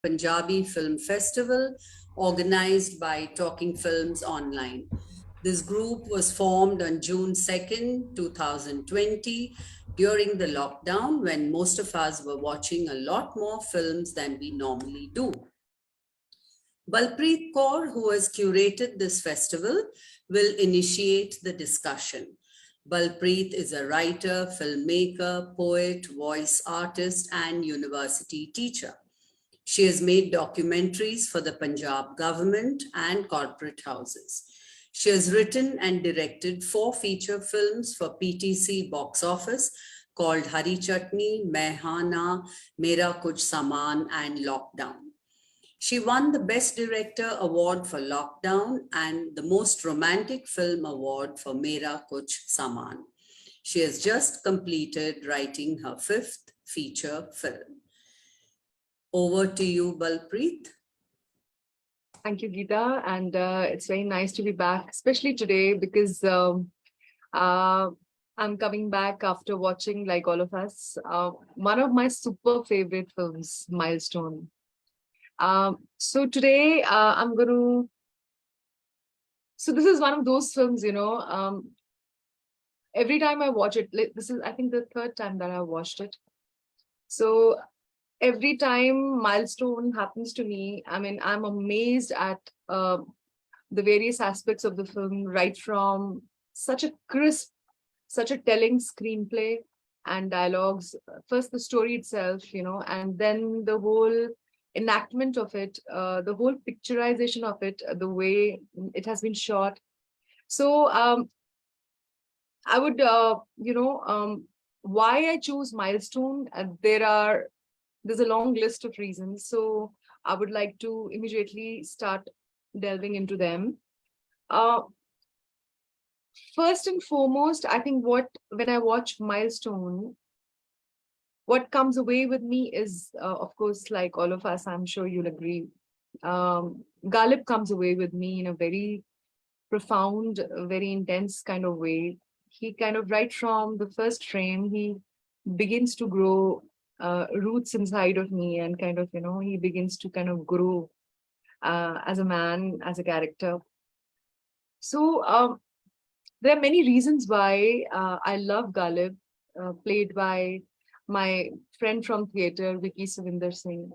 Punjabi Film Festival organized by Talking Films Online. This group was formed on June 2nd, 2020, during the lockdown when most of us were watching a lot more films than we normally do. Balpreet Kaur, who has curated this festival, will initiate the discussion. Balpreet is a writer, filmmaker, poet, voice artist, and university teacher. She has made documentaries for the Punjab government and corporate houses. She has written and directed 4 feature films for PTC box office called Hari Chutney, Mehana, Mera Kuch Saman, and Lockdown. She won the Best Director Award for Lockdown and the Most Romantic Film Award for Mera Kuch Saman. She has just completed writing her 5th feature film. Over to you, Balpreet. Thank you, Geeta. And it's very nice to be back, especially today, because I'm coming back after watching, like all of us, one of my super favorite films, Milestone. So today I'm going to. So this is one of those films, every time I watch it, this is, I think, the 3rd time that I watched it. So every time Milestone happens to me, I mean, I'm amazed at the various aspects of the film, right from such a crisp, such a telling screenplay and dialogues. First, the story itself, and then the whole enactment of it, the whole picturization of it, the way it has been shot. So I would, why I choose Milestone, there's a long list of reasons. So I would like to immediately start delving into them. First and foremost, I think when I watch Milestone, what comes away with me is, of course, like all of us, I'm sure you'll agree, Ghalib comes away with me in a very profound, very intense kind of way. He kind of, right from the first frame, he begins to grow roots inside of me, and kind of, he begins to kind of grow as a man, as a character. So there are many reasons why I love Ghalib, played by my friend from theatre, Vicky Savinder Singh.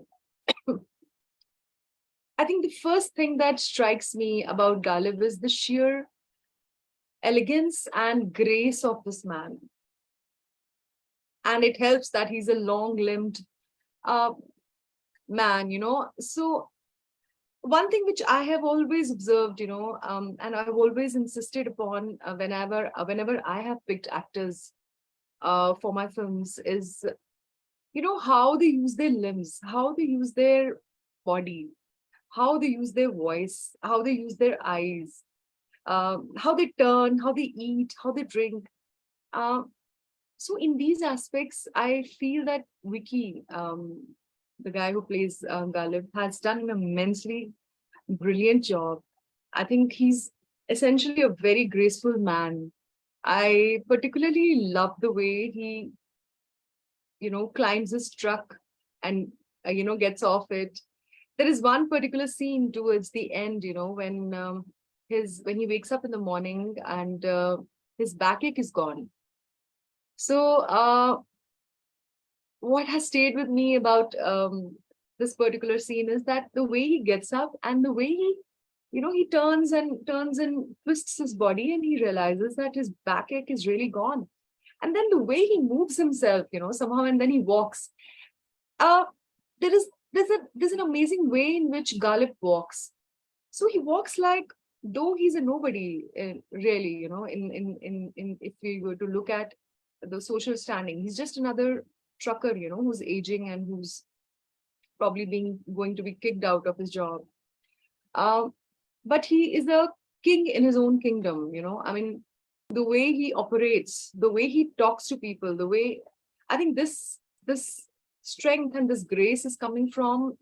I think the first thing that strikes me about Ghalib is the sheer elegance and grace of this man. And it helps that he's a long-limbed man, So one thing which I have always observed, and I've always insisted upon whenever I have picked actors for my films is, how they use their limbs, how they use their body, how they use their voice, how they use their eyes, how they turn, how they eat, how they drink. So in these aspects, I feel that Vicky, the guy who plays Ghalib, has done an immensely brilliant job. I think he's essentially a very graceful man. I particularly love the way he, climbs his truck and, gets off it. There is one particular scene towards the end, when he wakes up in the morning and his backache is gone. So what has stayed with me about this particular scene is that the way he gets up and the way he turns and twists his body, and he realizes that his backache is really gone. And then the way he moves himself, somehow, and then he walks. There's an amazing way in which Ghalib walks. So he walks like though he's a nobody, really, in if we were to look at the social standing. He's just another trucker, who's aging and who's probably going to be kicked out of his job. But he is a king in his own kingdom, I mean, the way he operates, the way he talks to people, the way, I think this strength and this grace is coming from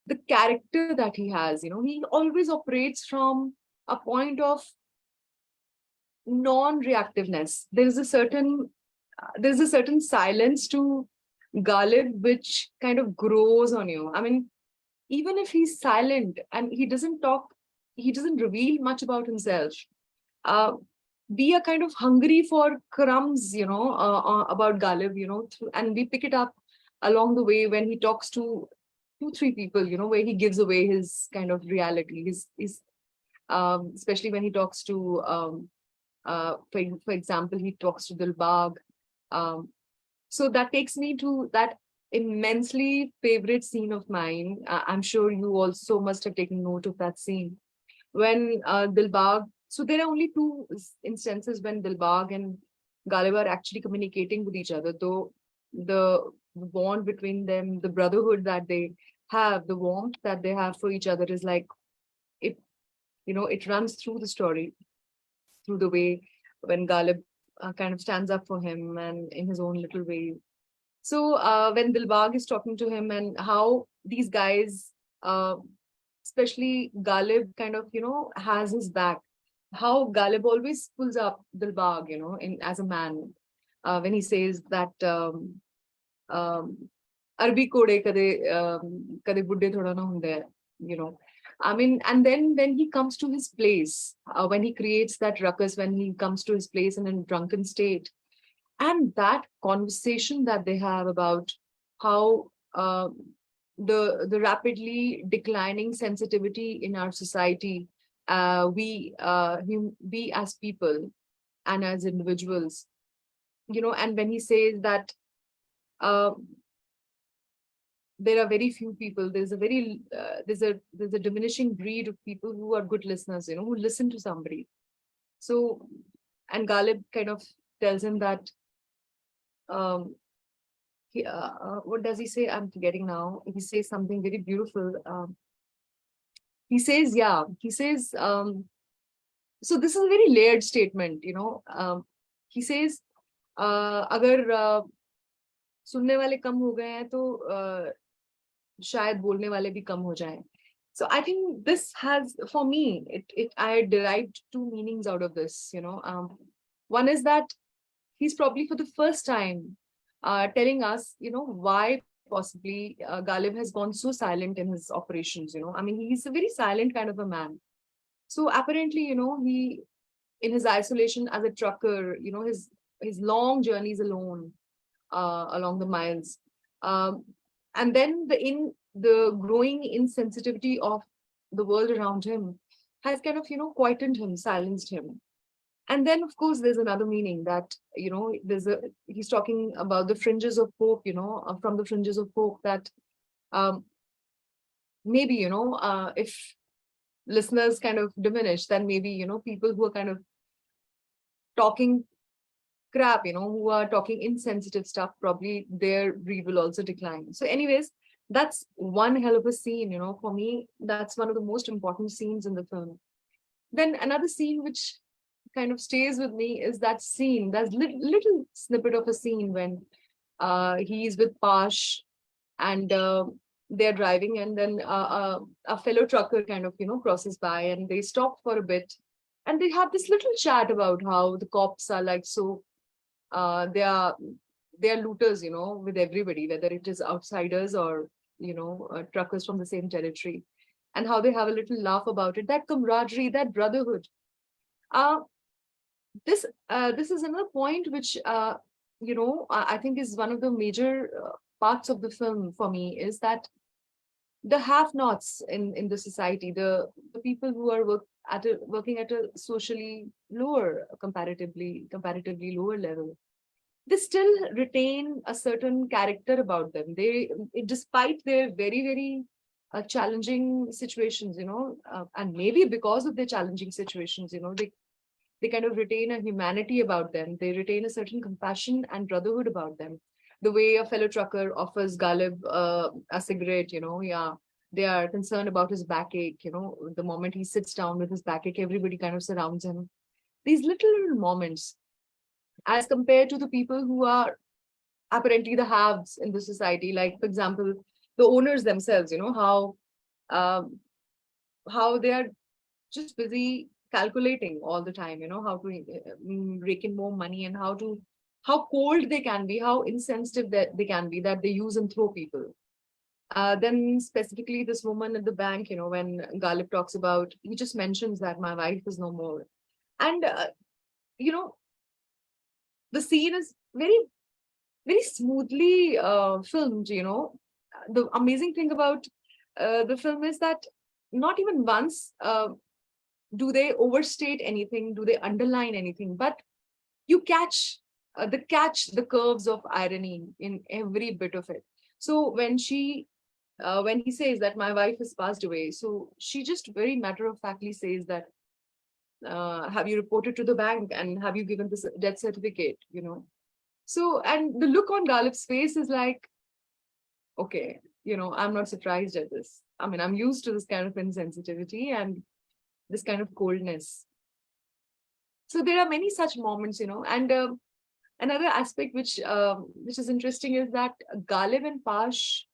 the character that he has. He always operates from a point of non-reactiveness. There's a certain silence to Ghalib which kind of grows on you. I mean, even if he's silent and he doesn't talk, he doesn't reveal much about himself. Uh, we are kind of hungry for crumbs, about Galib, and we pick it up along the way when he talks to two, three people, where he gives away his kind of reality, his especially when he talks to, for example, he talks to Dilbag. Um, so that takes me to that immensely favorite scene of mine. I'm sure you also must have taken note of that scene when Dilbag. So there are only two instances when Dilbag and Ghalib are actually communicating with each other. Though the bond between them, the brotherhood that they have, the warmth that they have for each other is like it. It runs through the story, through the way when Ghalib kind of stands up for him and in his own little way. So when Dilbag is talking to him and how these guys, uh, especially Ghalib, kind of has his back. How Ghalib always pulls up Dilbag, in as a man, when he says that um, Arbi kode kade budde thoda na hunde hai, you know. I mean, and then when he comes to his place, when he creates that ruckus, when he comes to his place in a drunken state, and that conversation that they have about how the rapidly declining sensitivity in our society, we as people and as individuals, and when he says that uh, there are very few people, there's a diminishing breed of people who are good listeners, who listen to somebody. So, and Galib kind of tells him that um, what does he say? I'm forgetting now. He says something very beautiful. He says, yeah, he says, so this is a very layered statement, he says, अगर सुनने वाले कम हो गए हैं तो शायद बोलने वाले भी कम हो जाएं. So I think this has, for me, I derived two meanings out of this. One is that he's probably for the first time telling us, why possibly Galib has gone so silent in his operations. I mean, he's a very silent kind of a man. So apparently, he, in his isolation as a trucker, his long journeys alone along the miles, um, and then the growing insensitivity of the world around him has kind of quietened him, silenced him. And then, of course, there's another meaning that, he's talking about the fringes of hope, from the fringes of hope that um, maybe, if listeners kind of diminish, then maybe, people who are kind of talking crap, who are talking insensitive stuff, probably their breed will also decline. So, anyways, that's one hell of a scene, for me, that's one of the most important scenes in the film. Then another scene which kind of stays with me is that scene, that little snippet of a scene when he's with Pash and they're driving, and then a fellow trucker kind of crosses by, and they stop for a bit and they have this little chat about how the cops are like, so they are looters, with everybody, whether it is outsiders or truckers from the same territory, and how they have a little laugh about it, that camaraderie, that brotherhood. uh, this is another point which I think is one of the major parts of the film for me, is that the have-nots in the society, the people who are working at a socially lower, comparatively lower level, they still retain a certain character about them. Despite their very, very challenging situations, and maybe because of their challenging situations, they kind of retain a humanity about them. They retain a certain compassion and brotherhood about them. The way a fellow trucker offers Galib a cigarette, yeah, they are concerned about his backache. The moment he sits down with his backache, everybody kind of surrounds him. These little moments, as compared to the people who are apparently the haves in the society, like, for example, the owners themselves, um, how they are just busy calculating all the time, how to rake in more money, and how cold they can be, how insensitive that they can be, that they use and throw people. Then specifically this woman at the bank, when Ghalib talks about, he just mentions that my wife is no more. And, you know, the scene is very, very smoothly filmed, The amazing thing about the film is that not even once do they overstate anything, do they underline anything, but you catch the curves of irony in every bit of it. So when he says that my wife has passed away, so she just very matter of factly says that, have you reported to the bank and have you given this death certificate, So, and the look on Ghalib's face is like, okay, I'm not surprised at this. I mean, I'm used to this kind of insensitivity and this kind of coldness. So there are many such moments, and another aspect which is interesting is that Ghalib and Pash,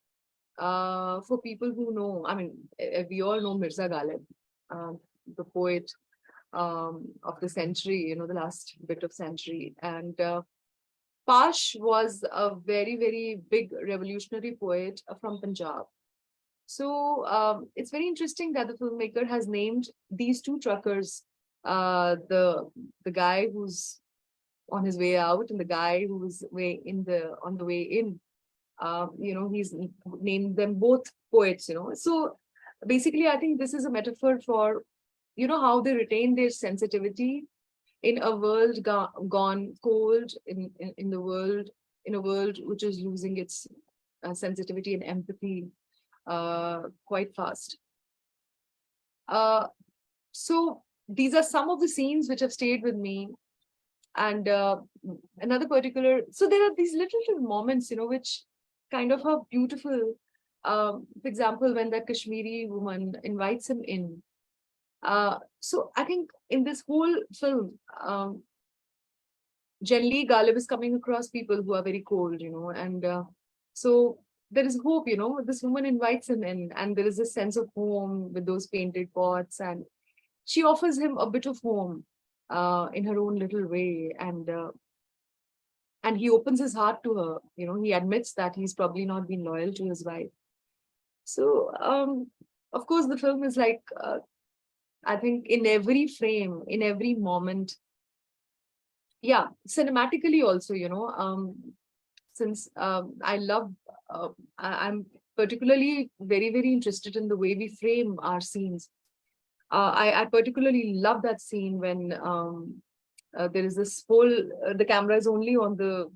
for people who know, I mean, we all know Mirza Ghalib, the poet of the century, the last bit of century. And Pash was a very, very big revolutionary poet from Punjab. So it's very interesting that the filmmaker has named these two truckers, the guy who's on his way out and the guy who was on the way in. He's named them both poets. So basically, I think this is a metaphor for how they retain their sensitivity in a world gone cold, in the world, in a world which is losing its sensitivity and empathy quite fast. So these are some of the scenes which have stayed with me. And another particular, so there are these little moments, which kind of are beautiful. For example, when that Kashmiri woman invites him in. So I think in this whole film, generally Ghalib is coming across people who are very cold, and so there is hope, this woman invites him in and there is a sense of home with those painted pots, and she offers him a bit of home in her own little way, and he opens his heart to her. He admits that he's probably not been loyal to his wife. So of course the film is like, I think in every frame, in every moment, yeah, cinematically also, since I love, I'm particularly very, very interested in the way we frame our scenes. I particularly love that scene when there is this whole, the camera is only on the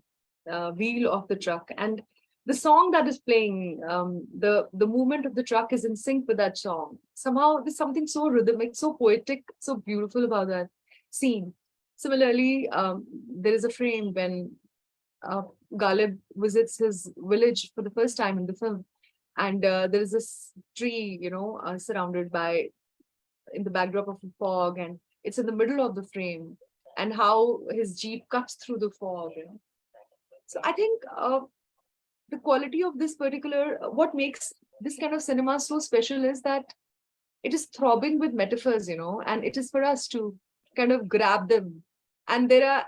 wheel of the truck, and the song that is playing, the movement of the truck is in sync with that song. Somehow there's something so rhythmic, so poetic, so beautiful about that scene. Similarly, there is a frame when Ghalib visits his village for the first time in the film, and there is this tree, surrounded by, in the backdrop of a fog, and it's in the middle of the frame, and how his jeep cuts through the fog. So I think the quality of this particular, what makes this kind of cinema so special is that it is throbbing with metaphors, and it is for us to kind of grab them. And there are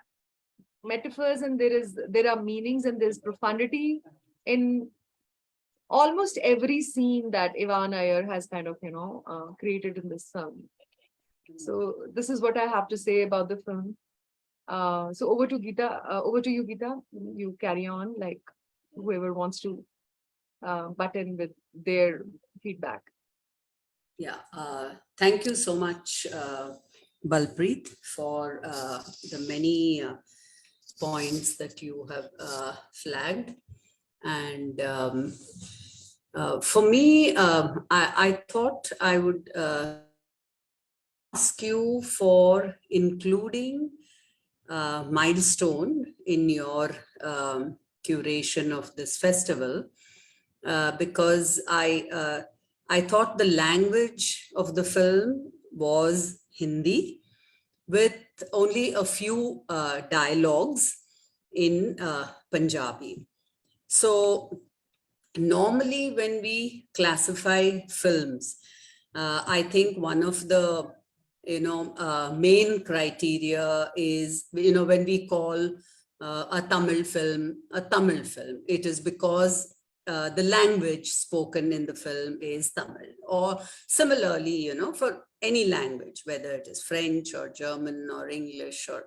metaphors, and there are meanings, and there's profundity in almost every scene that Ivan Ayr has kind of, created in this film. So this is what I have to say about the film. So over to you, Geeta. You carry on, like whoever wants to butt in with their feedback. Yeah, thank you so much, Balpreet, for the many points that you have flagged. And for me, I thought I would ask you for including Milestone in your curation of this festival, because I thought the language of the film was Hindi with only a few dialogues in Punjabi. So normally when we classify films, I think one of the main criteria is, when we call a Tamil film, it is because the language spoken in the film is Tamil, or similarly, for any language, whether it is French or German or English or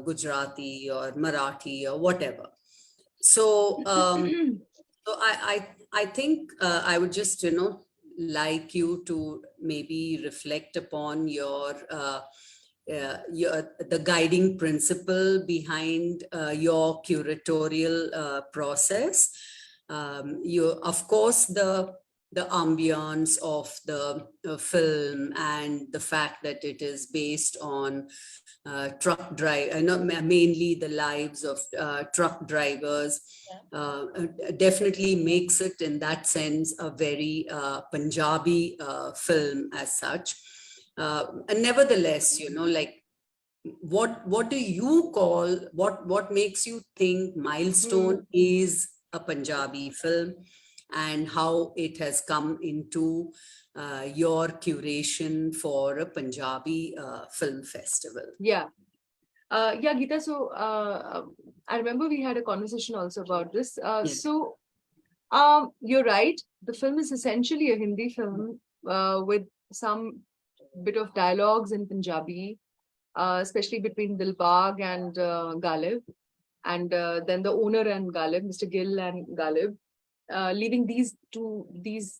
Gujarati or Marathi or whatever. So, so I think I would just, like you to maybe reflect upon the guiding principle behind your curatorial process. Of course, the ambience of the film and the fact that it is based on truck drive, mainly the lives of truck drivers, definitely makes it in that sense a very Punjabi film as such. And nevertheless, like what do you call, what makes you think Milestone is a Punjabi film, and how it has come into your curation for a Punjabi film festival? Yeah. Yeah, Geeta. So I remember we had a conversation also about this. Yes. So you're right. The film is essentially a Hindi film with some bit of dialogues in Punjabi, especially between Dilbag and Galib, and then the owner and Galib, Mr. Gill and Galib. Leaving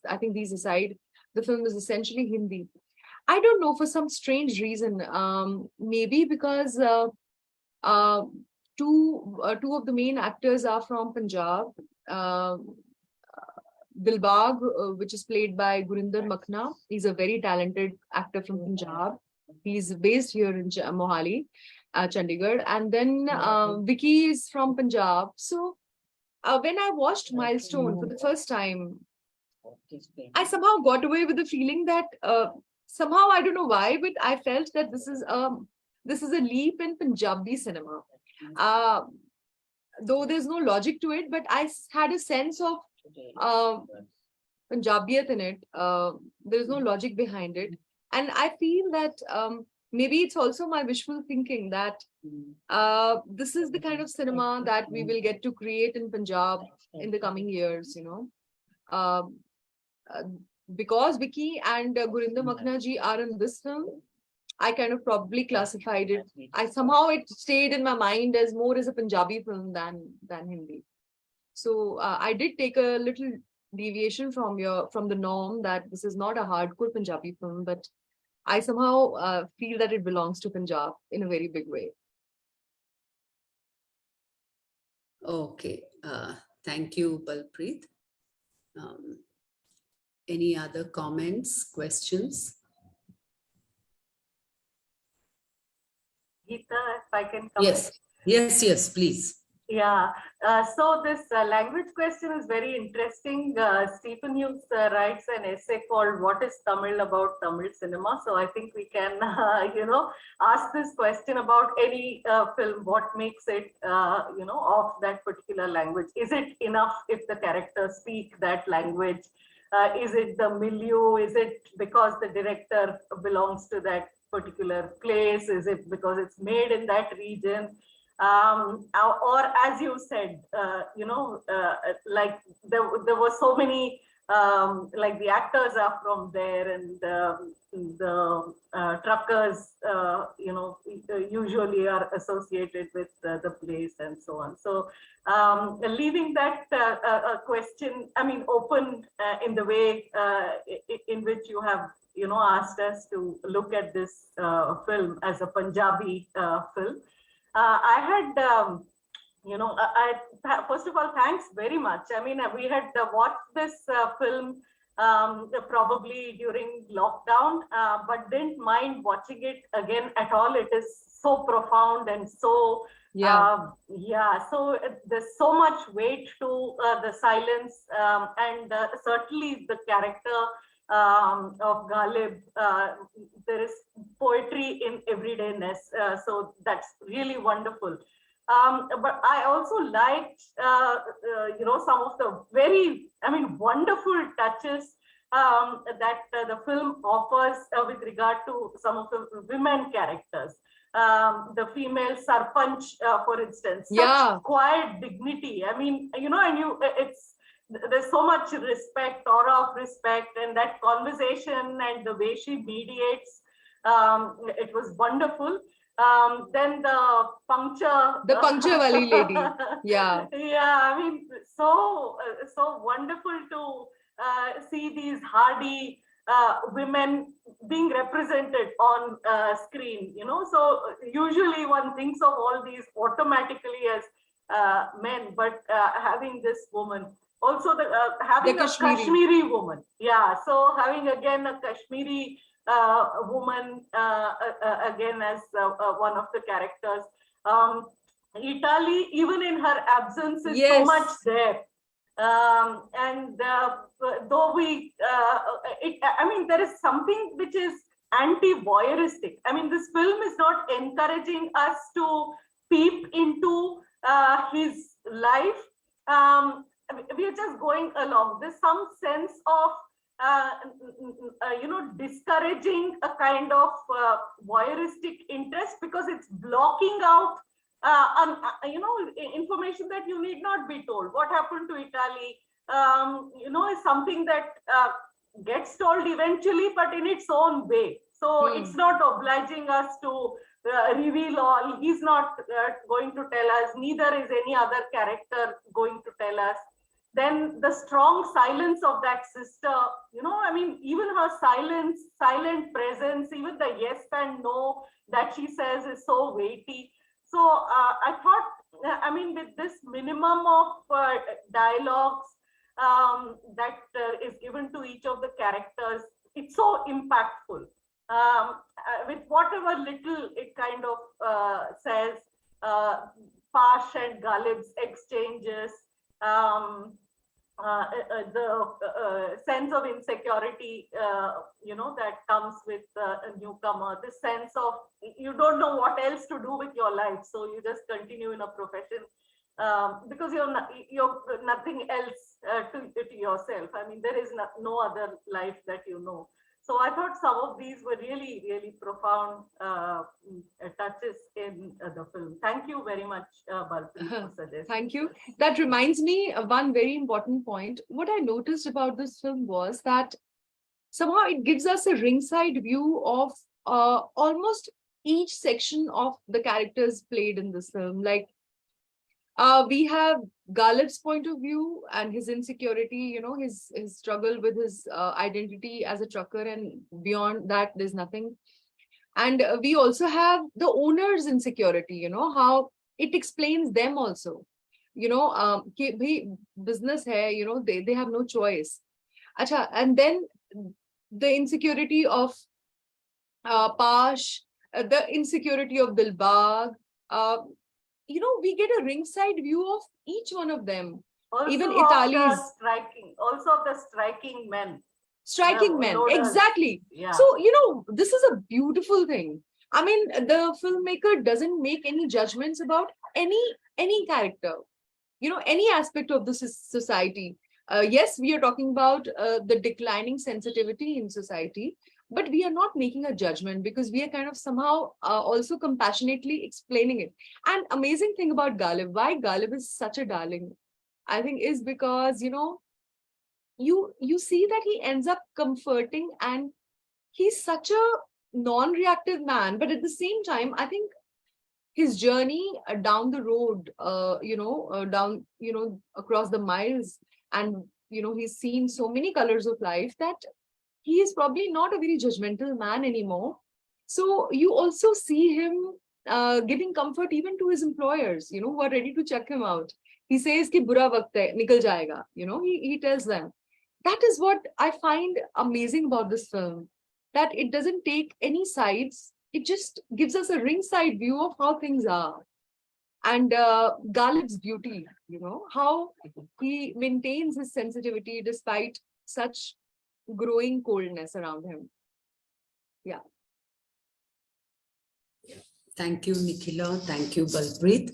I think these aside, the film is essentially Hindi. I don't know, for some strange reason, maybe because two of the main actors are from Punjab. Dilbag, which is played by Gurinder Makhna. He's a very talented actor from Punjab. He's based here in Mohali, Chandigarh. And then Vicky is from Punjab. So when I watched Milestone for the first time, I somehow got away with the feeling that somehow, I don't know why, but I felt that this is a leap in Punjabi cinema. Though there's no logic to it, but I had a sense of Punjabiyat in it. There's no logic behind it. And I feel that maybe it's also my wishful thinking that this is the kind of cinema that we will get to create in Punjab in the coming years, because Vicky and Gurinder Makhna ji are in this film. I kind of probably classified it. It stayed in my mind as more as a Punjabi film than Hindi. So I did take a little deviation from the norm that this is not a hardcore Punjabi film, but I somehow feel that it belongs to Punjab in a very big way. Okay, thank you, Balpreet. Any other comments, questions? Geeta, if I can comment. Yes, please. Yeah, so this language question is very interesting. Stephen Hughes writes an essay called "What is Tamil About Tamil Cinema?" So I think we can, ask this question about any film. What makes it, of that particular language? Is it enough if the characters speak that language? Is it the milieu? Is it because the director belongs to that particular place? Is it because it's made in that region? Or as you said, like there were so many, like the actors are from there, and the truckers, usually are associated with the place and so on. So leaving that question, open in the way in which you have, asked us to look at this film as a Punjabi film. I had, first of all, thanks very much. We had watched this film probably during lockdown, but didn't mind watching it again at all. It is so profound and so, so there's so much weight to the silence, and certainly the character of Galib. There is poetry in everydayness, so that's really wonderful. But I also liked, some of the very, wonderful touches that the film offers with regard to some of the women characters. The female Sarpanch, for instance, such quiet dignity. It's there's so much respect, aura of respect, and that conversation and the way she mediates, it was wonderful. Then the puncture wali lady. Yeah. Yeah, I mean, so wonderful to see these hardy women being represented on screen, so usually one thinks of all these automatically as men, but having this woman, also having The a Kashmiri. Kashmiri woman, yeah, so having again a Kashmiri woman again as one of the characters. Italy, even in her absence, is so Yes. much there. And though I mean, there is something which is anti-voyeuristic. I mean, this film is not encouraging us to peep into his life. We are just going along. There's some sense of discouraging a kind of voyeuristic interest, because it's blocking out information that you need not be told. What happened to Italy, is something that gets told eventually, but in its own way. So it's not obliging us to reveal all. He's not going to tell us, neither is any other character going to tell us. Then the strong silence of that sister, I mean, even her silent presence, even the yes and no that she says is so weighty. So I thought, I mean, with this minimum of dialogues that is given to each of the characters, it's so impactful. With whatever little it kind of says, Pash and Ghalib's exchanges, the sense of insecurity, that comes with a newcomer, this sense of you don't know what else to do with your life, so you just continue in a profession because you're nothing else to yourself. I mean, there is no other life that you know. So I thought some of these were really, really profound touches in the film. Thank you very much, Balpreet, for suggesting. Thank you. That reminds me of one very important point. What I noticed about this film was that somehow it gives us a ringside view of almost each section of the characters played in this film. Like we have Ghalib's point of view and his insecurity, his struggle with his identity as a trucker, and beyond that, there's nothing. And we also have the owner's insecurity, how it explains them also. Business hai, they have no choice. Achha, and then the insecurity of Pash, the insecurity of Dilbag, we get a ringside view of each one of them. Also even of Italy's the striking men. Men, Loaders. Exactly. Yeah. So, this is a beautiful thing. I mean, the filmmaker doesn't make any judgments about any character, any aspect of the society. Yes, we are talking about the declining sensitivity in society, but we are not making a judgment because we are kind of somehow also compassionately explaining it. And amazing thing about Ghalib, why Ghalib is such a darling, I think, is because, you see that he ends up comforting, and he's such a non-reactive man. But at the same time, I think his journey down the road, down, across the miles, and, he's seen so many colors of life that he is probably not a very judgmental man anymore. So you also see him giving comfort even to his employers, who are ready to check him out. He says ki bura waqt hai, nikal jayega. He tells them. That is what I find amazing about this film, that it doesn't take any sides. It just gives us a ringside view of how things are. And Ghalib's beauty, how he maintains his sensitivity despite such growing coldness around him. Yeah. Thank you, Nikhila. Thank you, Balpreet.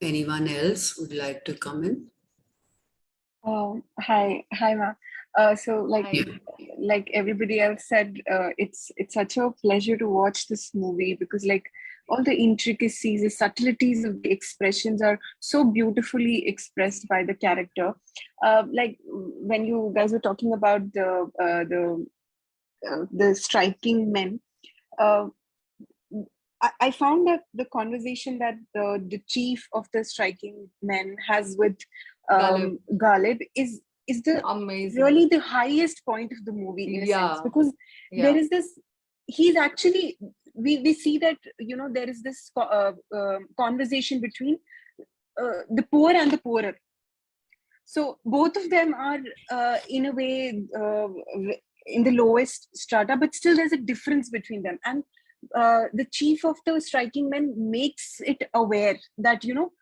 Anyone else would like to come in? Hi, ma. So like everybody else said, it's such a pleasure to watch this movie because all the intricacies, the subtleties of the expressions are so beautifully expressed by the character. Like when you guys were talking about the striking men, uh, I found that the conversation that the chief of the striking men has with Ghalib is the Amazing. really the highest point of the movie in a sense, Yeah. because Yeah. there is this, he's actually, we see that, you know, there is this conversation between the poor and the poorer. So both of them are in a way in the lowest strata, but still there's a difference between them. And the chief of the striking men makes it aware that, you know,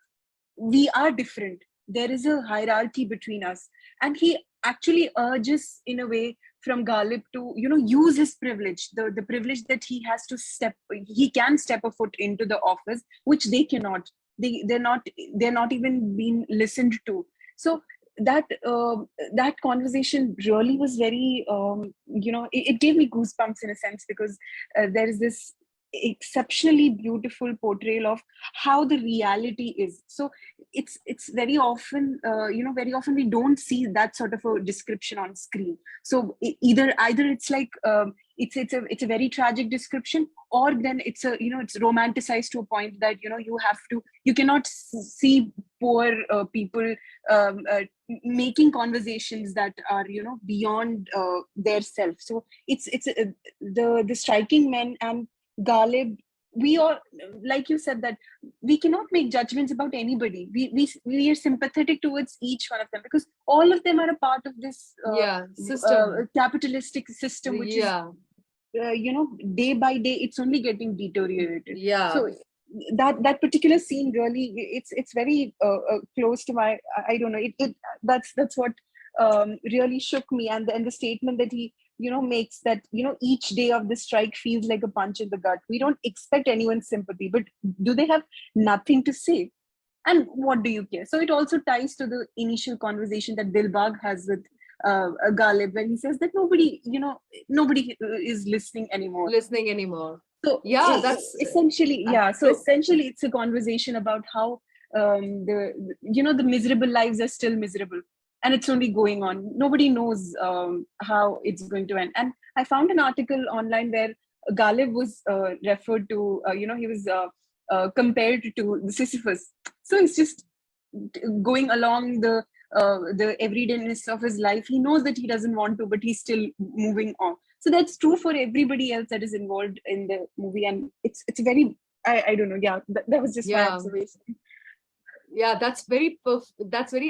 we are different. There is a hierarchy between us. And he actually urges, in a way, from Ghalib to, you know, use his privilege, the privilege that he can step a foot into the office, which they cannot. They're not even being listened to. So that conversation really was very, you know, it gave me goosebumps in a sense, because there is this exceptionally beautiful portrayal of how the reality is. So it's very often, you know, very often we don't see that sort of a description on screen. So either it's like, it's a very tragic description, or then it's a, you know, it's romanticized to a point that, you know, you cannot see poor people making conversations that are, you know, beyond their self. So it's the striking men and Ghalib, we all, like you said, that we cannot make judgments about anybody. We are sympathetic towards each one of them, because all of them are a part of this System. capitalistic system, which is, you know, day by day it's only getting deteriorated. So that particular scene really, it's very close to my, I don't know, that's what really shook me. And the statement that he, you know, makes, that, you know, each day of the strike feels like a punch in the gut. We don't expect anyone's sympathy, but do they have nothing to say? And what do you care? So it also ties to the initial conversation that Dilbag has with Ghalib, when he says that nobody is listening anymore. So yeah, that's essentially, yeah. So essentially, it's a conversation about how the you know, the miserable lives are still miserable, and it's only going on. Nobody knows how it's going to end. And I found an article online where Ghalib was referred to. You know, he was compared to the Sisyphus. So it's just going along the everydayness of his life. He knows that he doesn't want to, but he's still moving on. So that's true for everybody else that is involved in the movie, and it's very, I don't know. Yeah, that was just my observation. Yeah, that's very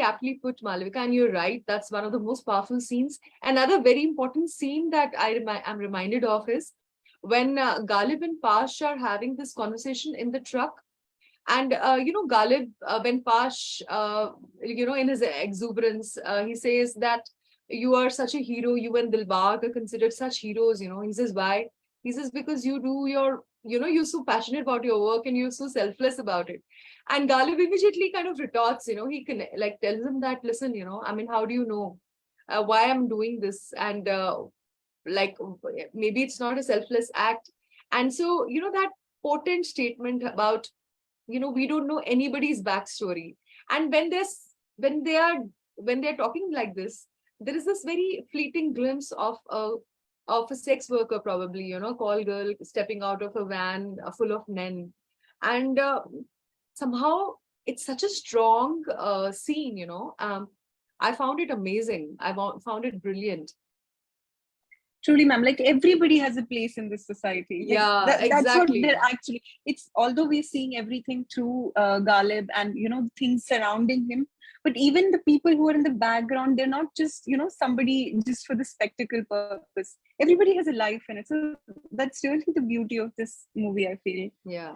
aptly put, Malavika, and you're right. That's one of the most powerful scenes. Another very important scene that I'm reminded of is when Ghalib and Pash are having this conversation in the truck. And, you know, Ghalib, when Pash, you know, in his exuberance, he says that you are such a hero, you and Dilbag are considered such heroes, you know. He says, why? He says, because you do your, you know, you're so passionate about your work and you're so selfless about it. And Ghalib immediately kind of retorts, you know, he can like tells him that, listen, you know, I mean, how do you know why I'm doing this? And like, maybe it's not a selfless act. And so, you know, that potent statement about, you know, we don't know anybody's backstory. And when they're talking like this, there is this very fleeting glimpse of a sex worker, probably, you know, call girl stepping out of a van full of men. And somehow it's such a strong scene, you know. I found it amazing. I found it brilliant. Truly, ma'am, like everybody has a place in this society. Like, exactly. That's what they're actually, it's, although we're seeing everything through Ghalib and, you know, things surrounding him, but even the people who are in the background, they're not just, you know, somebody just for the spectacle purpose. Everybody has a life in it. So that's really the beauty of this movie, I feel. Yeah,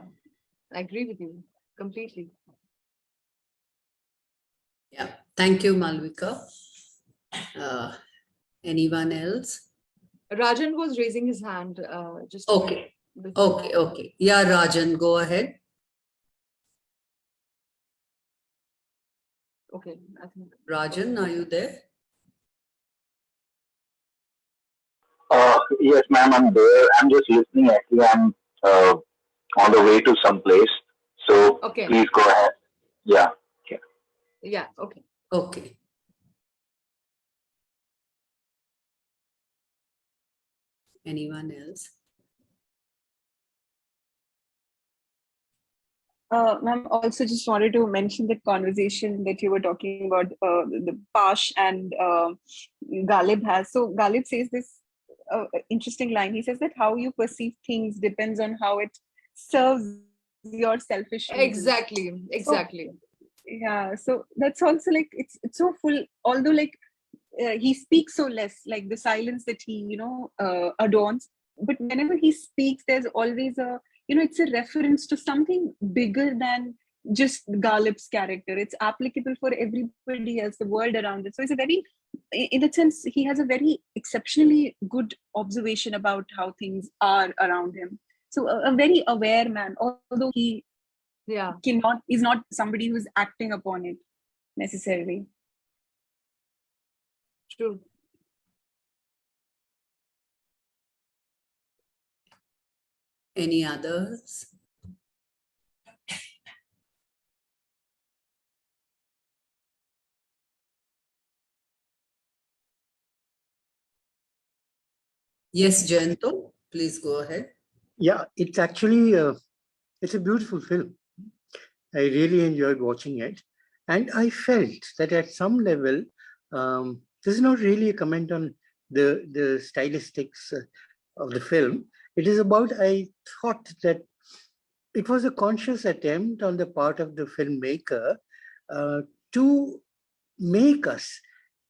I agree with you completely. Yeah, thank you, Malvika. Anyone else? Rajan was raising his hand. Just okay. Yeah, Rajan, go ahead. Okay, I think. Rajan, are you there? Yes, ma'am, I'm there. I'm just listening. Actually, I'm on the way to some place. So Okay. please go ahead. Yeah. Yeah. Okay. Okay. Anyone else? Ma'am, also just wanted to mention that conversation that you were talking about, the Pash and Ghalib has. So Ghalib says this interesting line. He says that how you perceive things depends on how it serves your selfish reasons. Exactly. Exactly. Yeah, so that's also like it's so full. Although like he speaks so less, like the silence that he adorns, but whenever he speaks, there's always a it's a reference to something bigger than just Ghalib's character. It's applicable for everybody else, the world around it. So it's a very, in that sense, he has a very exceptionally good observation about how things are around him. So a very aware man, although he Yeah. is not somebody who's acting upon it necessarily. True. Any others? Yes, Jayanto, please go ahead. Yeah, it's actually it's a beautiful film. I really enjoyed watching it, and I felt that at some level, this is not really a comment on the stylistics of the film. It is about, I thought that it was a conscious attempt on the part of the filmmaker uh, to make us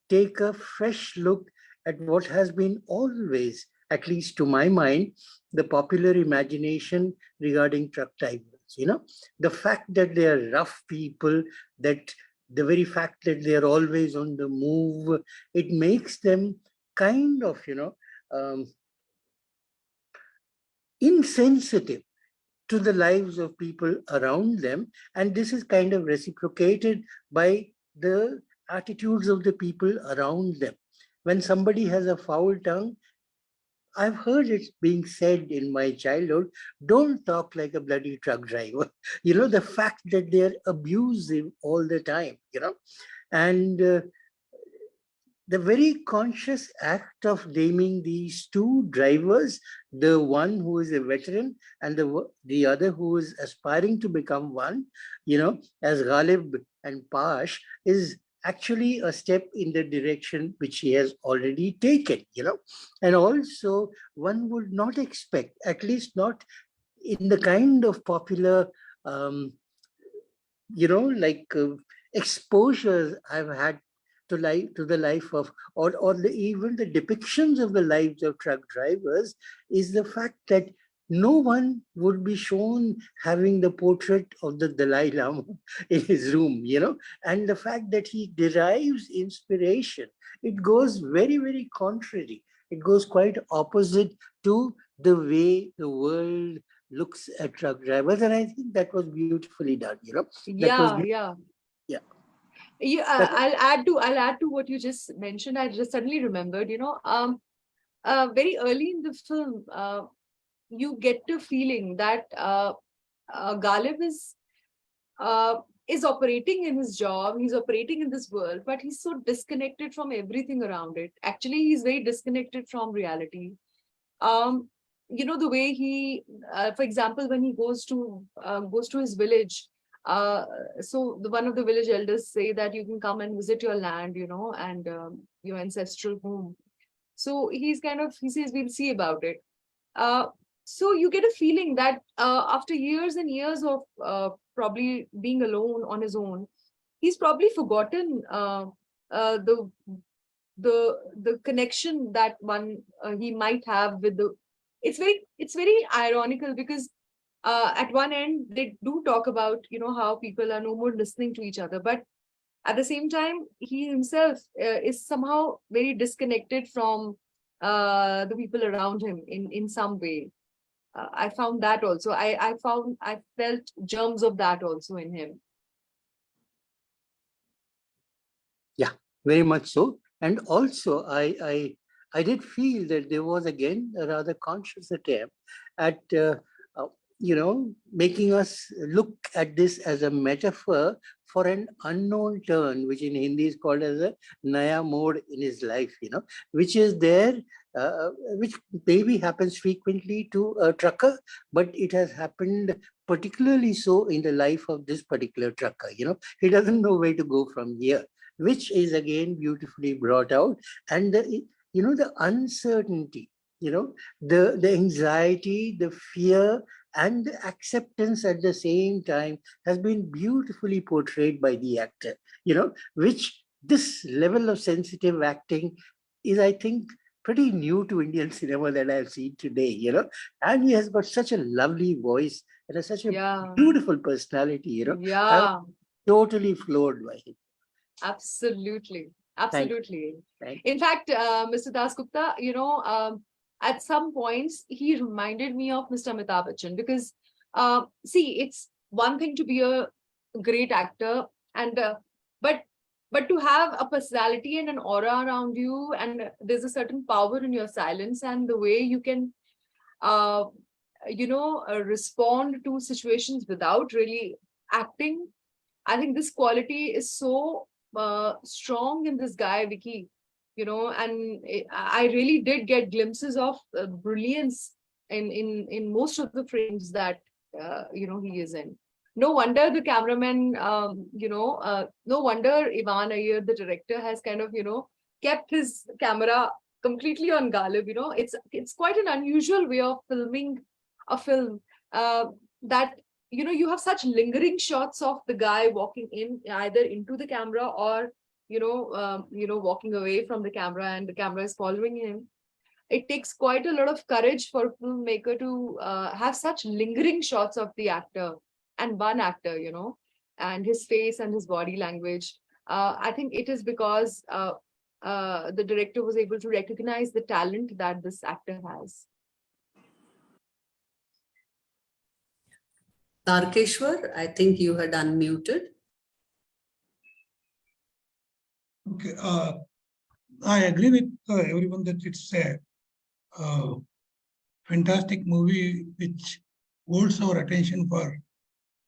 take a fresh look at what has been always, at least to my mind, the popular imagination regarding truck drivers. The fact that they are rough people, that the very fact that they are always on the move, it makes them kind of, um, insensitive to the lives of people around them. And this is kind of reciprocated by the attitudes of the people around them. When somebody has a foul tongue, I've heard it being said in my childhood, don't talk like a bloody truck driver. The fact that they're abusive all the time, and the very conscious act of naming these two drivers, the one who is a veteran and the other who is aspiring to become one, as Ghalib and Pash, is actually a step in the direction which he has already taken, And also, one would not expect, at least not in the kind of popular, um, like exposures I've had to the life of, even the depictions of the lives of truck drivers, is the fact that no one would be shown having the portrait of the Dalai Lama in his room, and the fact that he derives inspiration, it goes very, very contrary. It goes quite opposite to the way the world looks at truck drivers, and I think that was beautifully done. Yeah. Yeah. Yeah. Yeah, I'll add to what you just mentioned. I just suddenly remembered, very early in the film, you get the feeling that Ghalib is operating in his job, he's operating in this world, but he's so disconnected from everything around it. Actually, he's very disconnected from reality. The way he, for example, when he goes to his village, so one of the village elders say that you can come and visit your land, and your ancestral home. So he says we'll see about it. So you get a feeling that after years and years of probably being alone on his own, he's probably forgotten the connection that one he might have with the. It's very ironical because at one end they do talk about how people are no more listening to each other, but at the same time he himself is somehow very disconnected from the people around him in some way. I found that also. I felt germs of that also in him. Yeah, very much so. And also, I did feel that there was again a rather conscious attempt at making us look at this as a metaphor for an unknown turn, which in Hindi is called as a Naya mode in his life, which is there, which maybe happens frequently to a trucker, but it has happened particularly so in the life of this particular trucker. He doesn't know where to go from here, which is again beautifully brought out. And the uncertainty, the anxiety, the fear, and the acceptance at the same time has been beautifully portrayed by the actor, which this level of sensitive acting is, I think, pretty new to Indian cinema that I've seen today, and he has got such a lovely voice and such a Yeah. beautiful personality, Yeah. I'm totally floored by him. Absolutely. Thank you. Absolutely. Thank In fact, Mr. Dasgupta, at some points, he reminded me of Mr. Amitabh Bachchan because, see, it's one thing to be a great actor, and but to have a personality and an aura around you, and there's a certain power in your silence and the way you can, respond to situations without really acting. I think this quality is so strong in this guy, Vicky, and I really did get glimpses of brilliance in most of the frames that he is in. No wonder the cameraman, no wonder Ivan Ayr, the director, has kind of kept his camera completely on Galib. It's quite an unusual way of filming a film that you have such lingering shots of the guy walking in either into the camera or walking away from the camera, and the camera is following him. It takes quite a lot of courage for a filmmaker to have such lingering shots of the actor and one actor, and his face and his body language. I think it is because the director was able to recognize the talent that this actor has. Tarkeshwar, I think you had unmuted. Okay, I agree with everyone that it's a fantastic movie which holds our attention for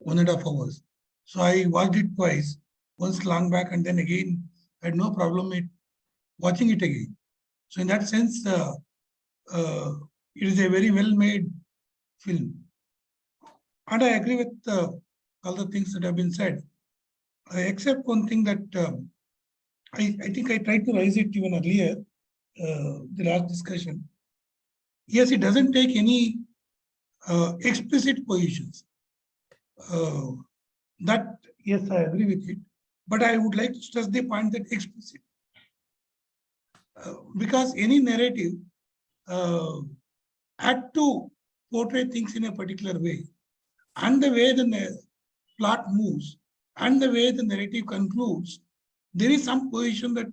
1.5 hours. So I watched it twice, once long back and then again. I had no problem with watching it again. So in that sense, it is a very well-made film. And I agree with all the things that have been said, except one thing that I think I tried to raise it even earlier, the last discussion. Yes, it doesn't take any explicit positions. That, yes, I agree with it. But I would like to stress the point that explicit. Because any narrative had to portray things in a particular way. And the way the plot moves and the way the narrative concludes, there is some position that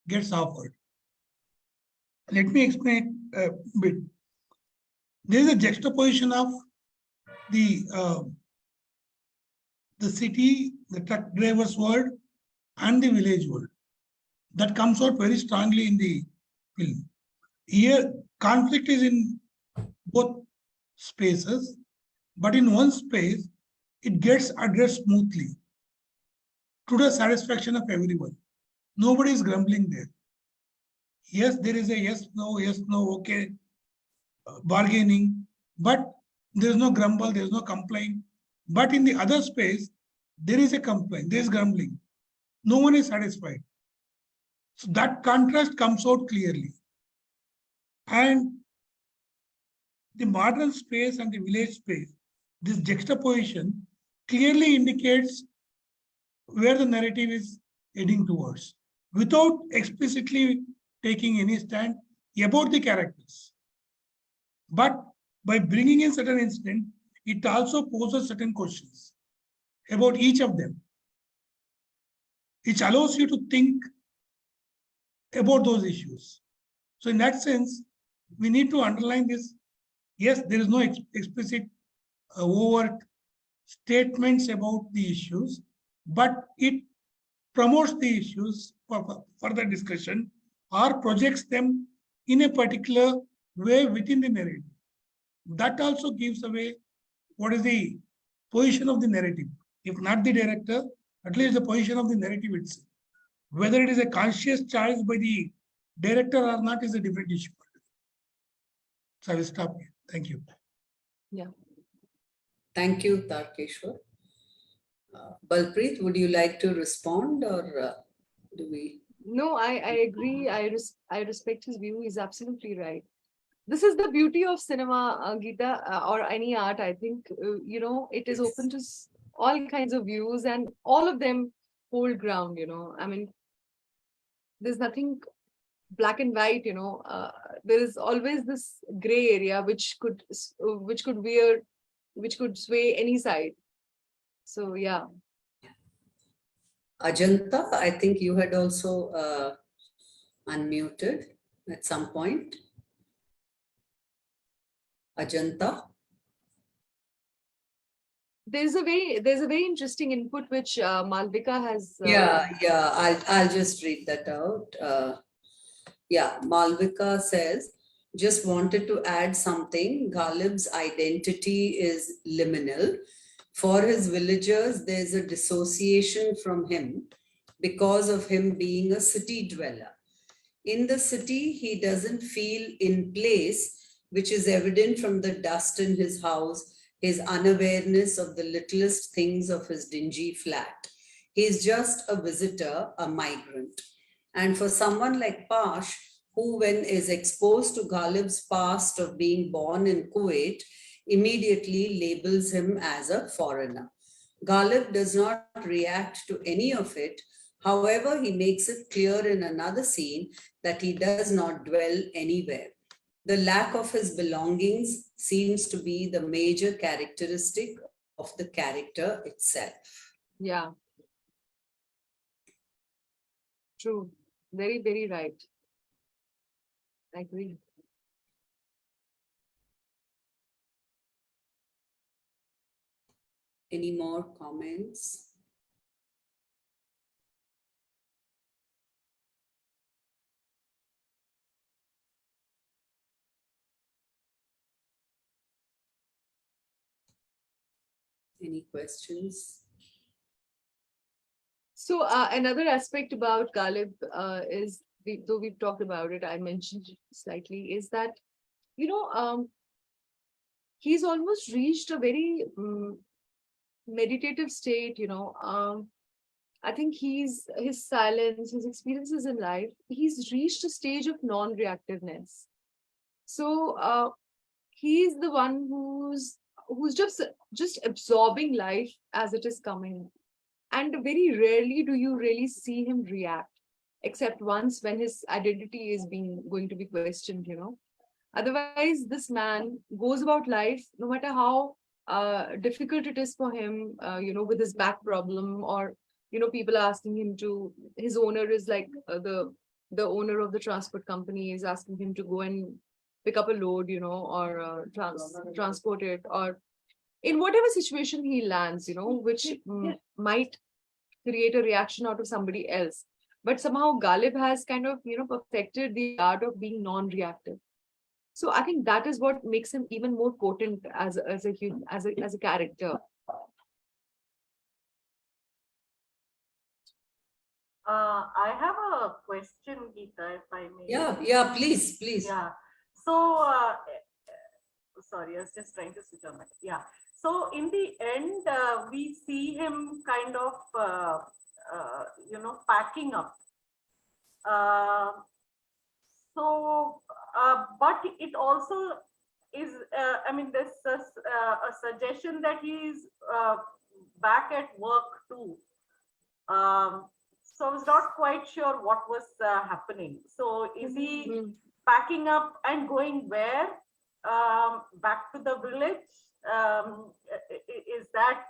gets offered. Let me explain a bit. There is a juxtaposition of the city, the truck driver's world, and the village world. That comes out very strongly in the film. Here, conflict is in both spaces, but in one space, it gets addressed smoothly to the satisfaction of everyone. Nobody is grumbling there. Yes, there is a yes, no, okay, bargaining, but there is no grumble, there is no complaint. But in the other space, there is a complaint, there is grumbling. No one is satisfied. So that contrast comes out clearly. And the modern space and the village space, this juxtaposition clearly indicates where the narrative is heading towards, without explicitly taking any stand about the characters. But by bringing in certain incidents, it also poses certain questions about each of them, which allows you to think about those issues. So in that sense, we need to underline this. Yes, there is no explicit overt statements about the issues, but it promotes the issues for further discussion or projects them in a particular way within the narrative. That also gives away what is the position of the narrative. If not the director, at least the position of the narrative itself. Whether it is a conscious choice by the director or not is a different issue. So I will stop here. Thank you. Thank you, Tarkeshwar. Balpreet, would you like to respond or do we? No, I agree. I respect his view. He's absolutely right. This is the beauty of cinema, Geeta, or any art. I think, it is open to all kinds of views and all of them hold ground, I mean, there's nothing black and white, there is always this gray area which could sway any side. So, yeah. Ajanta, I think you had also unmuted at some point. Ajanta. There's a very interesting input which Malvika has. I'll just read that out. Malvika says, just wanted to add something. Ghalib's identity is liminal. For his villagers, there's a dissociation from him because of him being a city dweller. In the city, he doesn't feel in place, which is evident from the dust in his house, his unawareness of the littlest things of his dingy flat. He's just a visitor, a migrant. And for someone like Pash, who when is exposed to Ghalib's past of being born in Kuwait, immediately labels him as a foreigner. Ghalib does not react to any of it. However, he makes it clear in another scene that he does not dwell anywhere. The lack of his belongings seems to be the major characteristic of the character itself. Yeah. True. Very, very right. I agree. Any more comments? Any questions? So another aspect about Ghalib is, though we've talked about it, I mentioned it slightly, is that, he's almost reached a very meditative state, I think his silence, his experiences in life, he's reached a stage of non-reactiveness. So he's the one who's just absorbing life as it is coming. And very rarely do you really see him react, except once when his identity is going to be questioned, Otherwise, this man goes about life, no matter how difficult it is for him, with his back problem, or, people asking him to, his owner is like the owner of the transport company is asking him to go and pick up a load, or transport it, or in whatever situation he lands, which might create a reaction out of somebody else. But somehow Ghalib has kind of, perfected the art of being non-reactive. So I think that is what makes him even more potent as a character. I have a question, Geeta, if I may. Yeah, please. Yeah. So, sorry, I was just trying to switch on my. Yeah. So in the end, we see him kind of, packing up. But it also is, there's a suggestion that he's back at work too. So I was not quite sure what was happening. So is he packing up and going where? Back to the village? Is that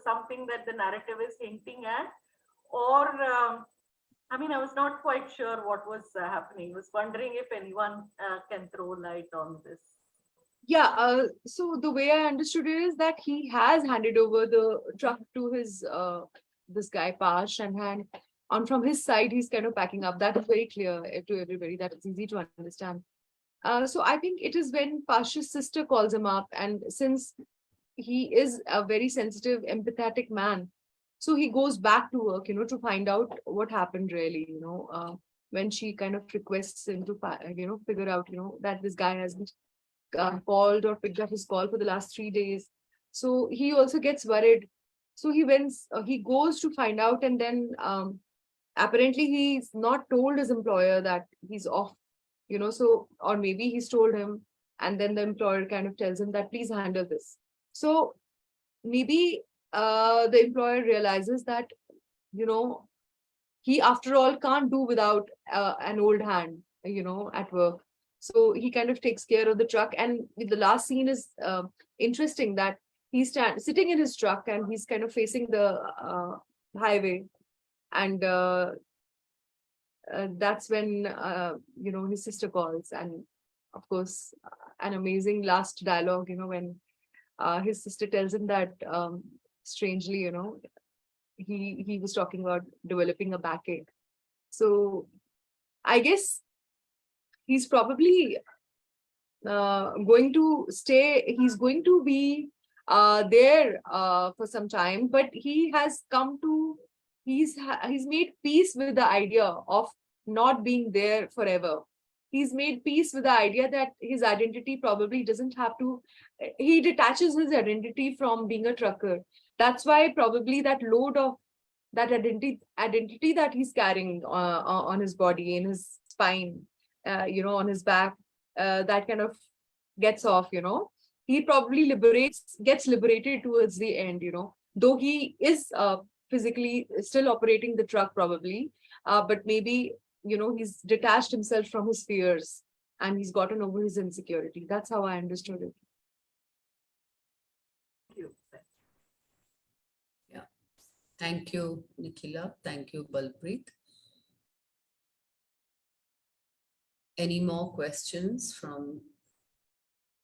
something that the narrative is hinting at? Or, I was not quite sure what was happening. I was wondering if anyone can throw light on this. Yeah, so the way I understood it is that he has handed over the truck to his this guy Pash, and from his side he's kind of packing up. That is very clear to everybody. That is easy to understand. So I think it is when Pash's sister calls him up, and since he is a very sensitive, empathetic man. So he goes back to work, to find out what happened really, when she kind of requests him to, figure out, that this guy hasn't called or picked up his call for the last 3 days. So he also gets worried. So he goes to find out, and then apparently he's not told his employer that he's off, so, or maybe he's told him, and then the employer kind of tells him that please handle this. So maybe the employer realizes that, he after all can't do without an old hand, at work. So he kind of takes care of the truck. And the last scene is interesting, that he's sitting in his truck and he's kind of facing the highway. And that's when, his sister calls. And of course, an amazing last dialogue, when his sister tells him that strangely, he was talking about developing a backache. So I guess he's probably going to stay. He's going to be there for some time, but he has come to, he's made peace with the idea of not being there forever. He's made peace with the idea that his identity probably doesn't have to, he detaches his identity from being a trucker. That's why probably that load of that identity that he's carrying on his body, in his spine, on his back, that kind of gets off, he probably gets liberated towards the end, though he is physically still operating the truck probably, but maybe, he's detached himself from his fears and he's gotten over his insecurity. That's how I understood it. Yeah. Thank you, Nikhila. Thank you, Balpreet. Any more questions from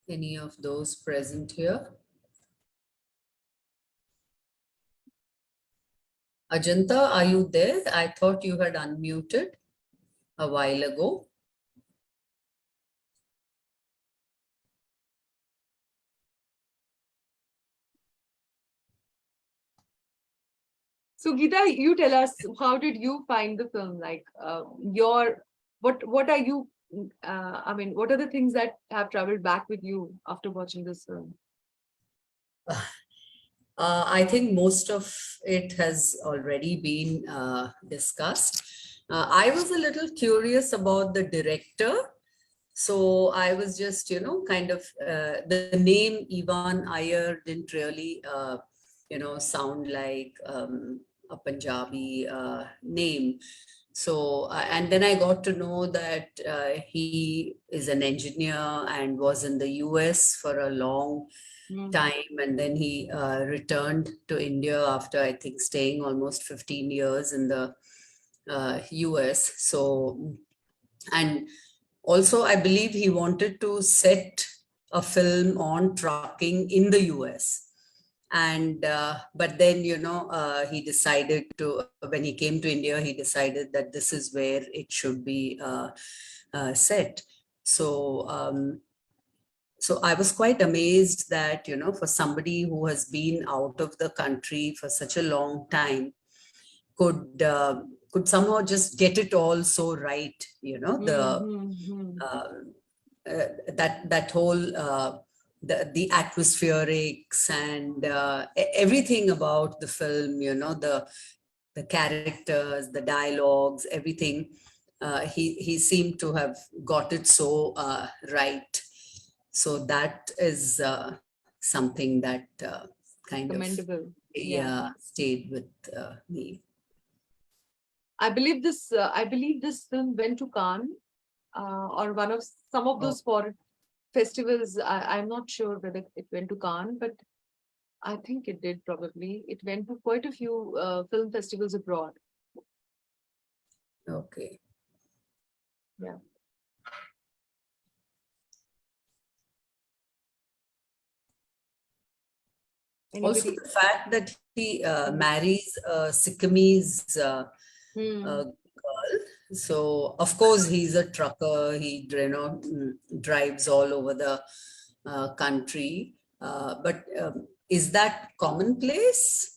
any of those present here? Ajanta, are you there? I thought you had unmuted a while ago. So Geeta, you tell us, how did you find the film? Like what are you, what are the things that have traveled back with you after watching this film? I think most of it has already been discussed. I was a little curious about the director. So I was just, kind of, the name Ivan Ayr didn't really, sound like a Punjabi name. So, and then I got to know that he is an engineer and was in the US for a long time, and then he returned to India after, I think, staying almost 15 years in the US. So, and also I believe he wanted to set a film on trucking in the US. And but then, he decided to, when he came to India, he decided that this is where it should be set. So so I was quite amazed that, for somebody who has been out of the country for such a long time, could somehow just get it all so right, that whole the atmospherics and everything about the film, the characters, the dialogues, everything. He seemed to have got it so right. So that is something that kind Commendable. of stayed with me. I believe this film went to Cannes or some of those foreign festivals. I'm not sure whether it went to Cannes, but I think it did probably. It went to quite a few film festivals abroad. Okay. Yeah. Also, the fact that he marries a Sikkimese girl. So, of course, he's a trucker. He, drives all over the country. But Is that commonplace?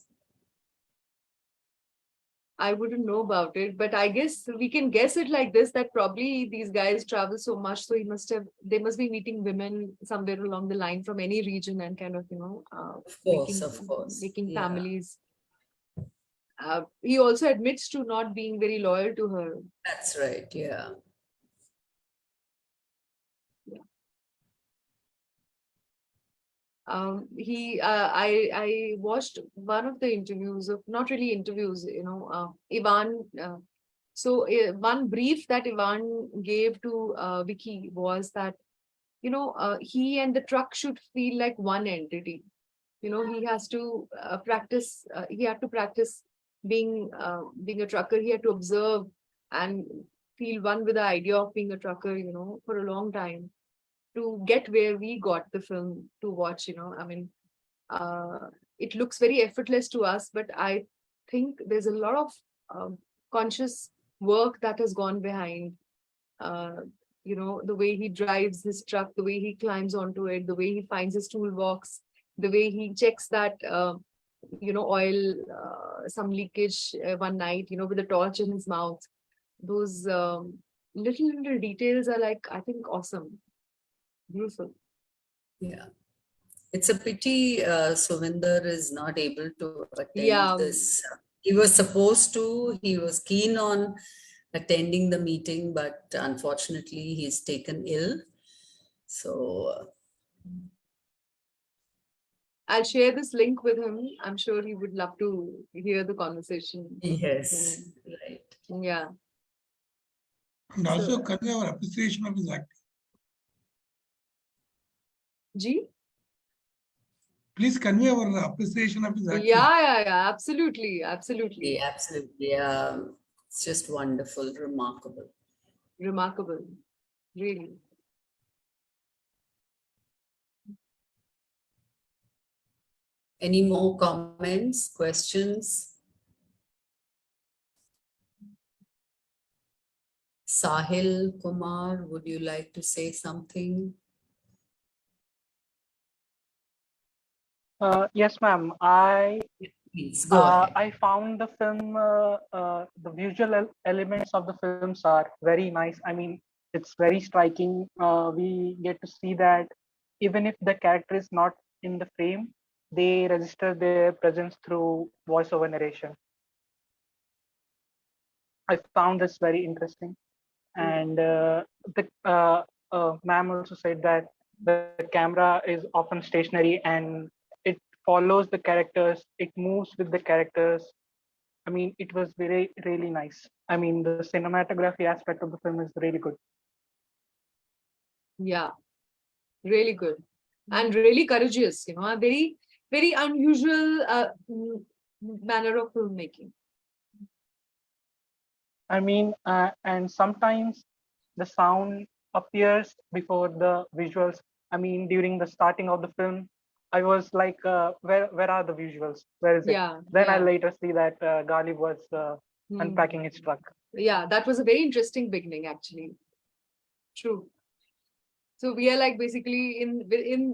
I wouldn't know about it, but I guess we can guess it like this, that probably these guys travel so much, so they must be meeting women somewhere along the line from any region and kind of, Of course. making Yeah. families. He also admits to not being very loyal to her. That's right. Yeah. I watched one of the interviews of, not really interviews, Ivan. One brief that Ivan gave to Vicky was that, he and the truck should feel like one entity. He has to practice. He had to practice being a trucker. He had to observe and feel one with the idea of being a trucker, for a long time, to get where we got the film to watch. It looks very effortless to us, but I think there's a lot of conscious work that has gone behind. The way he drives his truck, the way he climbs onto it, the way he finds his toolbox, the way he checks that oil, some leakage one night, with a torch in his mouth. Those little details are, like, I think, awesome, beautiful. Yeah. It's a pity Suvinder is not able to attend Yeah. this. He was supposed to, he was keen on attending the meeting, but unfortunately he's taken ill. So I'll share this link with him. I'm sure he would love to hear the conversation. yes, right. Yeah. And also So- convey our appreciation of his acting. G? Please convey our appreciation of his acting. Yeah, absolutely. Yeah, absolutely. Yeah. It's just wonderful, remarkable. Remarkable, really. Any more comments, questions? Sahil Kumar, would you like to say something? Yes, ma'am. Please go ahead. I found the film, the visual elements of the films are very nice. I mean, it's very striking. We get to see that even if the character is not in the frame, they register their presence through voiceover narration. I found this very interesting. And ma'am also said that the camera is often stationary and it follows the characters, it moves with the characters. I mean, it was really nice. I mean, the cinematography aspect of the film is really good. Yeah, really good. And really courageous, a very, very unusual manner of filmmaking. I mean, and sometimes the sound appears before the visuals. I mean, during the starting of the film, I was like, where are the visuals? Where is it? Yeah. Then I yeah. later see that Ghalib was unpacking his truck. Yeah, that was a very interesting beginning, actually. True. So we are like basically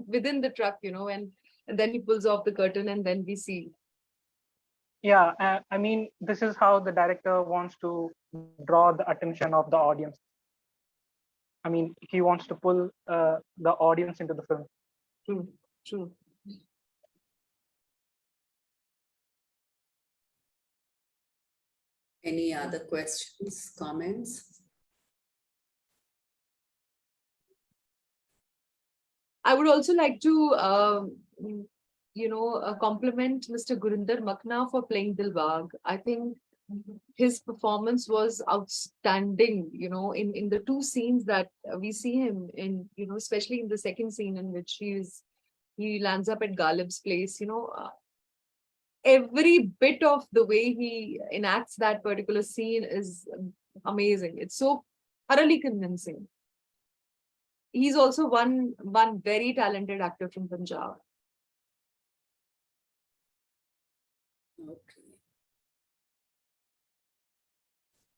within the truck, and then he pulls off the curtain and then we see. Yeah, I mean, this is how the director wants to draw the attention of the audience. I mean, he wants to pull the audience into the film. True. Any other questions, comments? I would also like to, compliment Mr. Gurinder Makna for playing Dilbag. I think his performance was outstanding, in the two scenes that we see him in, especially in the second scene in which he lands up at Ghalib's place, every bit of the way he enacts that particular scene is amazing. It's so thoroughly convincing. He's also one very talented actor from Punjab. Okay.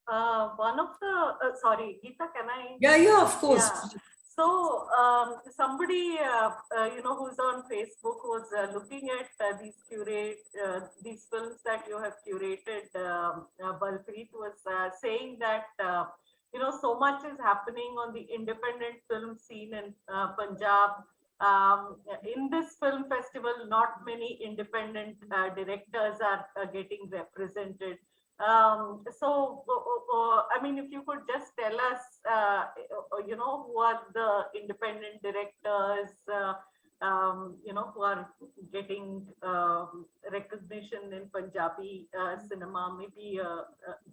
One of the, sorry, Geeta, can I? Yeah, of course. Yeah. So somebody, who's on Facebook was looking at these films that you have curated. Balpreet was saying that so much is happening on the independent film scene in Punjab. In this film festival, not many independent directors are getting represented. I mean, if you could just tell us, who are the independent directors, who are getting recognition in Punjabi cinema, maybe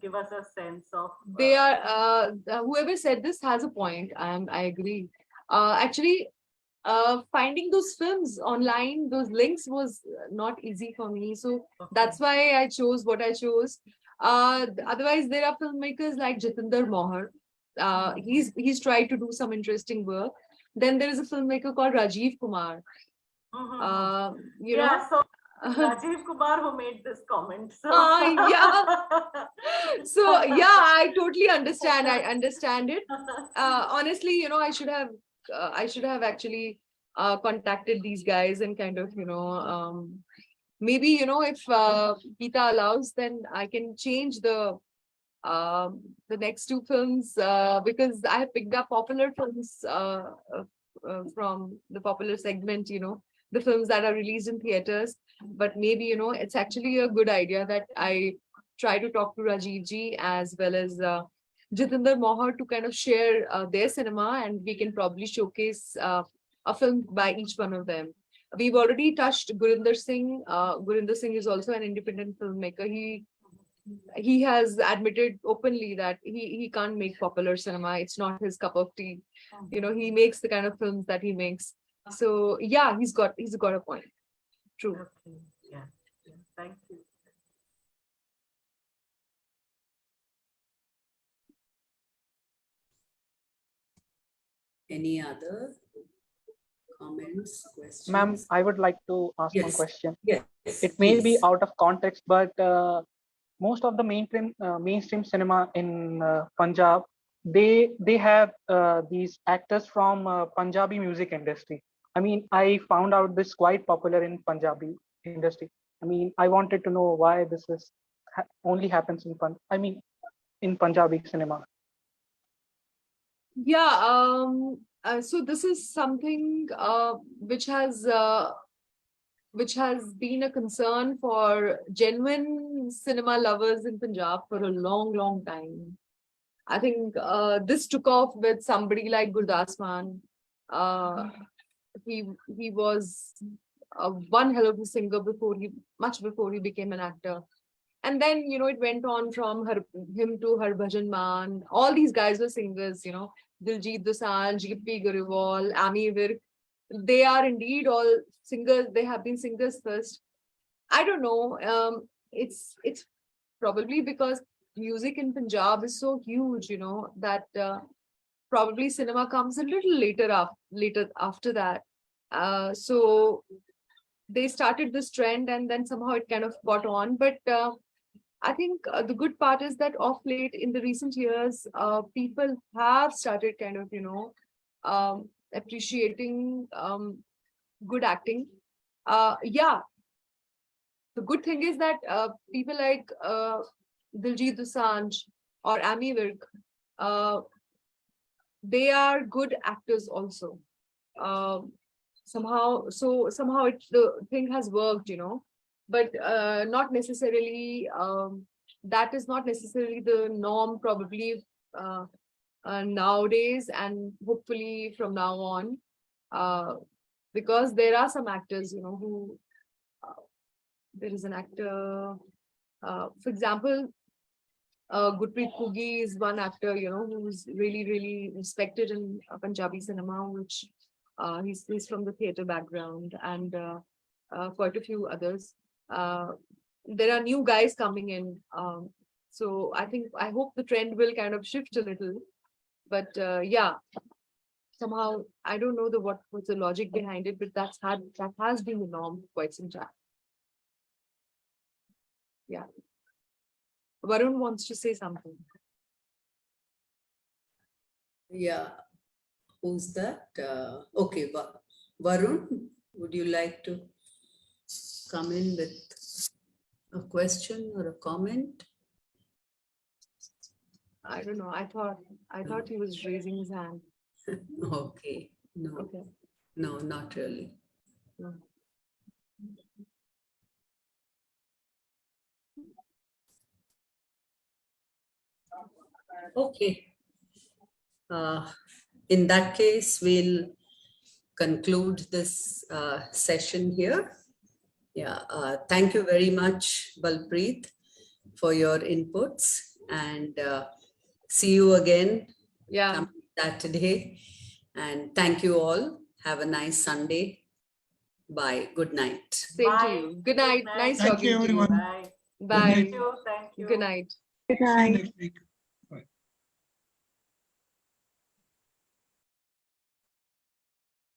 give us a sense of. They are, whoever said this has a point. I agree. Actually, finding those films online, those links was not easy for me. So that's why I chose what I chose. Otherwise, there are filmmakers like Jitinder Mohar. He's tried to do some interesting work. Then there is a filmmaker called Rajiv Kumar. Yeah, so Rajiv Kumar who made this comment. So yeah. So yeah, I totally understand. I understand it. Honestly, I should have actually contacted these guys and kind of, maybe, if Geeta allows, then I can change the next two films because I have picked up popular films from the popular segment, the films that are released in theaters. But maybe, it's actually a good idea that I try to talk to Rajiv ji as well as Jitinder Mohar to kind of share their cinema, and we can probably showcase a film by each one of them. We've already touched Gurinder Singh. Gurinder Singh is also an independent filmmaker. He has admitted openly that he can't make popular cinema. It's not his cup of tea. He makes the kind of films that he makes. So yeah, he's got a point. True. Okay. Yeah. Thank you. Any other comments, questions? Ma'am, I would like to ask one Yes. question. Yes. It may be please. out of context, but most of the mainstream cinema in Punjab, they have these actors from Punjabi music industry. I mean, I found out this quite popular in Punjabi industry. I mean, I wanted to know why this is only happens in Punjabi cinema. Yeah. So this is something which has been a concern for genuine cinema lovers in Punjab for a long, long time. I think this took off with somebody like Gurdas Maan. He was one hell of a singer much before he became an actor. And then, it went on from him to Harbhajan Maan. All these guys were singers, Diljit Dosanjh, Gippy Grewal, Amy Virk. They are indeed all singers. They have been singers first. I don't know. It's probably because music in Punjab is so huge, that probably cinema comes a little later after that. So they started this trend, and then somehow it kind of got on. But I think the good part is that of late in the recent years, people have started kind of, appreciating good acting. Yeah, the good thing is that people like Diljit Dosanjh or Amy Virk, they are good actors also. Somehow the thing has worked, but not necessarily. That is not necessarily the norm, probably nowadays, and hopefully from now on, because there are some actors, who there is an actor, for example, Gurpreet Kugi is one actor, who's really, really respected in Punjabi cinema, which he's from the theatre background, and quite a few others. There are new guys coming in. So I hope the trend will kind of shift a little. But yeah, somehow, I don't know what's the logic behind it, but that has been the norm for quite some time. Yeah. Varun wants to say something. Yeah. Who's that? Okay, Varun, would you like to come in with a question or a comment? I don't know. I thought he was raising his hand. Okay, no, Okay. no, not really. No. Okay. In that case, we'll conclude this session here. Yeah, thank you very much, Balpreet, for your inputs, and see you again Yeah. coming Saturday. And thank you all. Have a nice Sunday. Bye. Good night. Same to Bye. you. Good night. Nice Thank talking you, to you. everyone. Bye. Bye. Thank you. Thank you. Good night. Good See you night. next week.